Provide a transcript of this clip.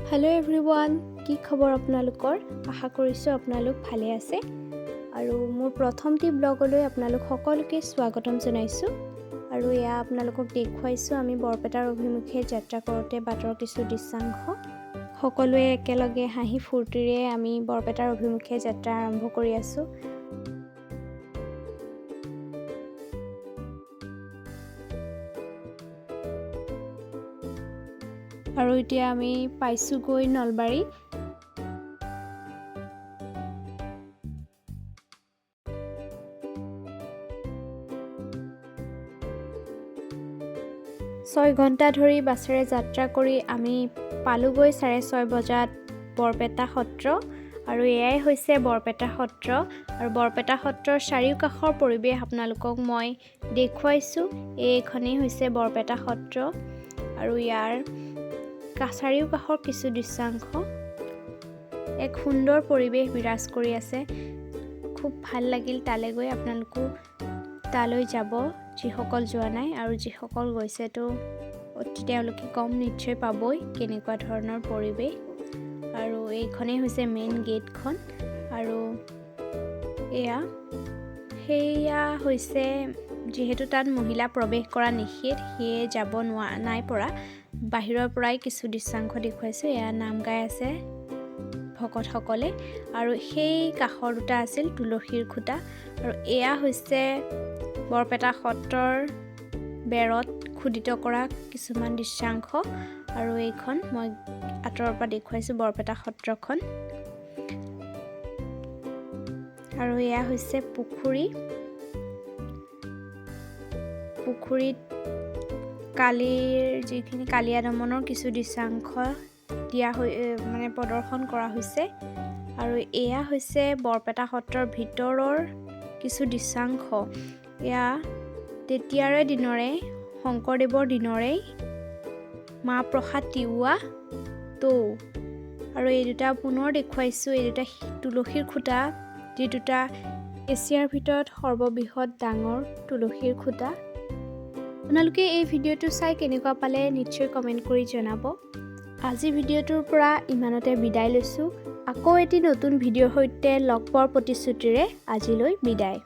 Hello' everyone, কি খবৰ আপোনালোকৰ? আশা কৰিছোঁ আপোনালোক ভালে আছে আৰু মোৰ প্ৰথমটি ব্লগলৈ আপোনালোক সকলোকে স্বাগতম জনাইছোঁ। আৰু এয়া আপোনালোকক দেখুৱাইছোঁ আমি বৰপেটাৰ অভিমুখে যাত্ৰা কৰোঁতে বাটৰ কিছু দৃশ্যাংশ। সকলোৱে একেলগে হাঁহি ফূৰ্তিৰে আমি বৰপেটাৰ অভিমুখে যাত্ৰা আৰম্ভ কৰি আছোঁ। আৰু এতিয়া আমি পাইছোঁগৈ নলবাৰী। ছয় ঘণ্টা ধৰি বাছেৰে যাত্ৰা কৰি আমি পালোগৈ 6:30 বজাত বৰপেটা সত্ৰ। আৰু এয়াই হৈছে বৰপেটা সত্ৰ। আৰু বৰপেটা সত্ৰৰ চাৰিওকাষৰ পৰিৱেশ আপোনালোকক মই দেখুৱাইছোঁ। এইখনেই হৈছে বৰপেটা সত্ৰ আৰু ইয়াৰ চাৰিওকাষৰ কিছু দৃশ্যাংশ। এক সুন্দৰ পৰিৱেশ বিৰাজ কৰি আছে। খুব ভাল লাগিল তালৈ গৈ। আপোনালোকো তালৈ যাব যিসকল যোৱা নাই, আৰু যিসকল গৈছেতো তেওঁলোকে গম নিশ্চয় পাবই কেনেকুৱা ধৰণৰ পৰিৱেশ। আৰু এইখনেই হৈছে মেইন গেটখন। আৰু সেয়া হৈছে, যিহেতু তাত মহিলা প্ৰৱেশ কৰা নিষেধ, সেয়ে যাব নাই পৰা। বাহিৰৰ পৰাই কিছু দৃশ্যাংশ দেখুৱাইছোঁ। এয়া নাম গাই আছে ভকতসকলে। আৰু সেই কাষৰ দুটা আছিল তুলসীৰ খুঁটা। আৰু এয়া হৈছে বৰপেটা সত্ৰৰ বেৰত খোদিত কৰা কিছুমান দৃশ্যাংশ। আৰু এইখন মই আঁতৰৰ পৰা দেখুৱাইছোঁ বৰপেটা সত্ৰখন। আৰু এয়া হৈছে পুখুৰীত যিখিনি কালীয়া দমনৰ কিছু দৃশ্যাংশ প্ৰদৰ্শন কৰা হৈছে। আৰু এয়া হৈছে বৰপেটা সত্ৰৰ ভিতৰৰ কিছু দৃশ্যাংশ। এয়া তেতিয়াৰে দিনৰে শংকৰদেৱৰ দিনৰেই মাহ প্ৰসাদ তিওৱা তৌ। আৰু এই দুটা পুনৰ দেখুৱাইছোঁ। এই দুটা তুলসীৰ খুঁটা, যি দুটা এছিয়াৰ ভিতৰত সৰ্ববৃহৎ ডাঙৰ তুলসীৰ খুঁটা। আপোনালোকে এই ভিডিঅ'টো চাই কেনেকুৱা পালে নিশ্চয় কমেণ্ট কৰি জনাব। আজি ভিডিঅ'টোৰ পৰা ইমানতে বিদায় লৈছোঁ। আকৌ এটি নতুন ভিডিঅ'ৰ সৈতে লগ পোৱাৰ প্ৰতিশ্ৰুতিৰে আজিলৈ বিদায়।